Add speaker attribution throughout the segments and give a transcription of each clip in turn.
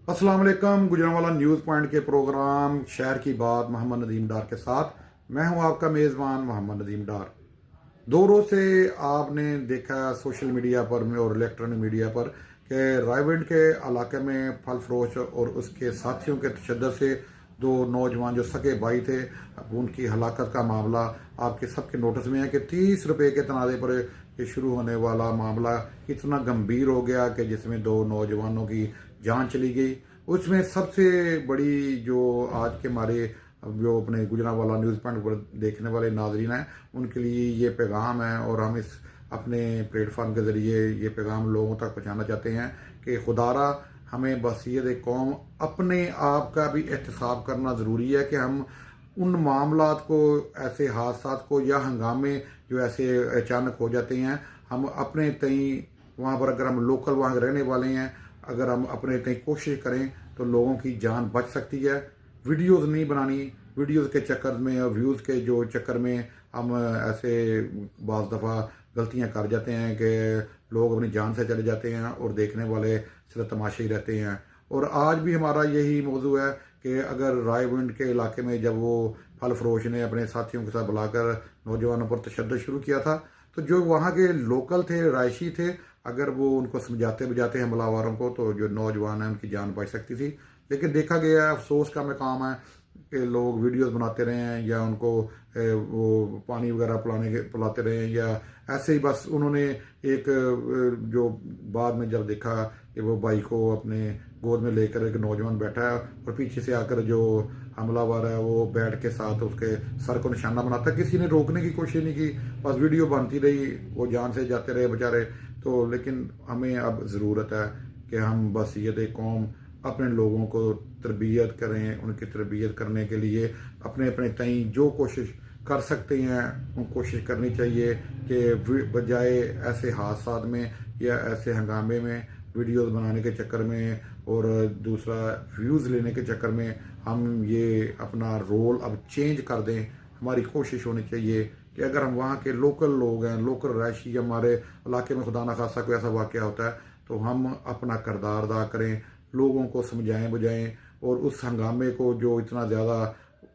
Speaker 1: अस्सलाम वालेकुम। Gujranwala news point के प्रोग्राम शहर की बात मोहम्मद नदीम डार के साथ मैं हूं आपका मेज़बान मोहम्मद नदीम डार। 2 रोज़ से आपने देखा सोशल मीडिया पर और इलेक्ट्रॉनिक मीडिया पर कि रायविंड के इलाके में फल फरोश और उसके साथियों के तशद्दुद से 2 नौजवान जो सगे भाई थे उनकी हलाकत का मामला आपके सबके नोटिस में है कि 30 रुपए के तनाज़े पर ये शुरू होने वाला मामला इतना गंभीर हो गया कि जिसमें 2 नौजवानों की जान चली गई। उसमें सबसे बड़ी जो आज के हमारे जो अपने गुजरांवाला न्यूज़ पॉइंट पर देखने वाले नाजरीन हैं उनके लिए ये पैगाम है और हम इस अपने प्लेटफॉर्म के ज़रिए ये पैगाम लोगों तक पहुँचाना चाहते हैं कि खुदारा हमें बसीयत कौम अपने आप का भी एहतसाब करना ज़रूरी है कि हम उन मामलात को, ऐसे हादसात को या हंगामे जो ऐसे अचानक हो जाते हैं, हम अपने तई वहाँ पर अगर हम लोकल वहाँ रहने वाले हैं, अगर हम अपने तई कोशिश करें तो लोगों की जान बच सकती है। वीडियोज़ नहीं बनानी, वीडियोज़ के चक्कर में और व्यूज़ के जो चक्कर में हम ऐसे बाज़ दफ़ा गलतियाँ कर जाते हैं कि लोग अपनी जान से चले जाते हैं और देखने वाले सिर्फ तमाशे ही रहते हैं। और आज भी हमारा यही मौजू है कि अगर रायविंड के इलाके में जब वो फल फरोश ने अपने साथियों के साथ बुलाकर नौजवानों पर तशद्दुद शुरू किया था, तो जो वहाँ के लोकल थे, रायशी थे, अगर वो उनको समझाते बुझाते हमलावरों को तो जो नौजवान हैं उनकी जान बच सकती थी। लेकिन देखा गया है, अफसोस का मकाम है कि लोग वीडियोस बनाते रहे हैं या उनको वो पानी वगैरह पिलाते रहे हैं या ऐसे ही बस उन्होंने एक जो बाद में जब देखा कि वो भाई को अपने गोद में लेकर एक नौजवान बैठा है और पीछे से आकर जो हमलावर है वो बैट के साथ उसके सर को निशाना बनाता, किसी ने रोकने की कोशिश नहीं की, बस वीडियो बनती रही, वो जान से जाते रहे बेचारे। तो लेकिन हमें अब ज़रूरत है कि हम बस ये दे कौम अपने लोगों को तरबियत करें, उनकी तरबियत करने के लिए अपने अपने तई जो कोशिश कर सकते हैं वो कोशिश करनी चाहिए कि बजाय ऐसे हादसात में या ऐसे हंगामे में वीडियोस बनाने के चक्कर में और दूसरा व्यूज़ लेने के चक्कर में हम ये अपना रोल अब चेंज कर दें। हमारी कोशिश होनी चाहिए कि अगर हम वहाँ के लोकल लोग हैं, लोकल रहायशी, हमारे इलाके में खुदा न खासा कोई ऐसा वाक़या होता है तो हम अपना किरदार अदा करें, लोगों को समझाएं बुझाएं और उस हंगामे को जो इतना ज़्यादा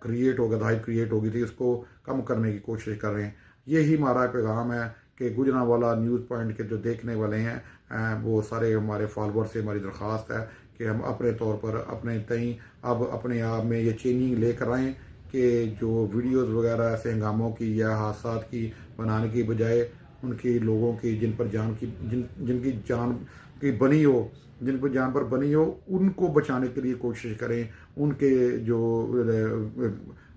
Speaker 1: क्रिएट हो गया था, हाइप क्रिएट हो गई थी, उसको कम करने की कोशिश कर रहे हैं। यही हमारा पैगाम है कि गुजरांवाला न्यूज़ पॉइंट के जो देखने वाले हैं वो सारे हमारे फॉलोअर से हमारी दरख्वास्त है कि हम अपने तौर पर अपने तई अब अपने आप में ये चेंजिंग लेकर आएँ कि जो वीडियोज़ वगैरह ऐसे हंगामों की या हादसात की बनाने की बजाय उनकी लोगों की जिन पर जान की जिनकी जान की बनी हो, जिन पर जान पर बनी हो, उनको बचाने के लिए कोशिश करें। उनके जो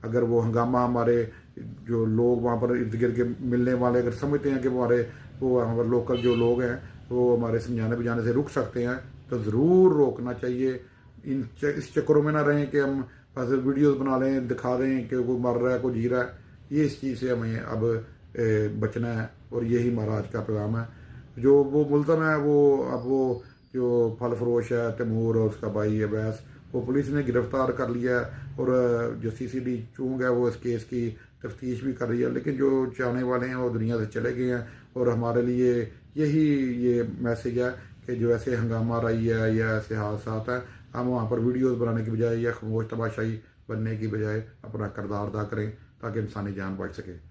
Speaker 1: अगर वो हंगामा हमारे जो लोग वहाँ पर इर्द गिर्द के मिलने वाले अगर समझते हैं कि वो हमारे लोकल जो लोग हैं वो हमारे समझाने बुझाने से रुक सकते हैं तो ज़रूर रोकना चाहिए। इस चक्करों में ना रहें कि हम बस वीडियोस बना लें, दिखा दें कि कोई मर रहा है, कोई जी रहा है। ये इस चीज़ से हमें अब बचना है और यही हमारा आज का पैगाम है। जो वो मुलज़म है वो जो फल फरोश है तैमूर और उसका भाई है अवैस, वो पुलिस ने गिरफ्तार कर लिया है और जो सीसीडी चूंग है वो इस केस की तफ्तीश भी कर रही है। लेकिन जो चाहने वाले हैं वो दुनिया से चले गए हैं और हमारे लिए यही ये मैसेज है कि जो ऐसे हंगामा रही है या ऐसे हादसात हैं, हम वहाँ पर वीडियोस बनाने की बजाय या खामोश तमाशाई बनने की बजाय अपना किरदार अदा करें ताकि इंसानी जान बच सके।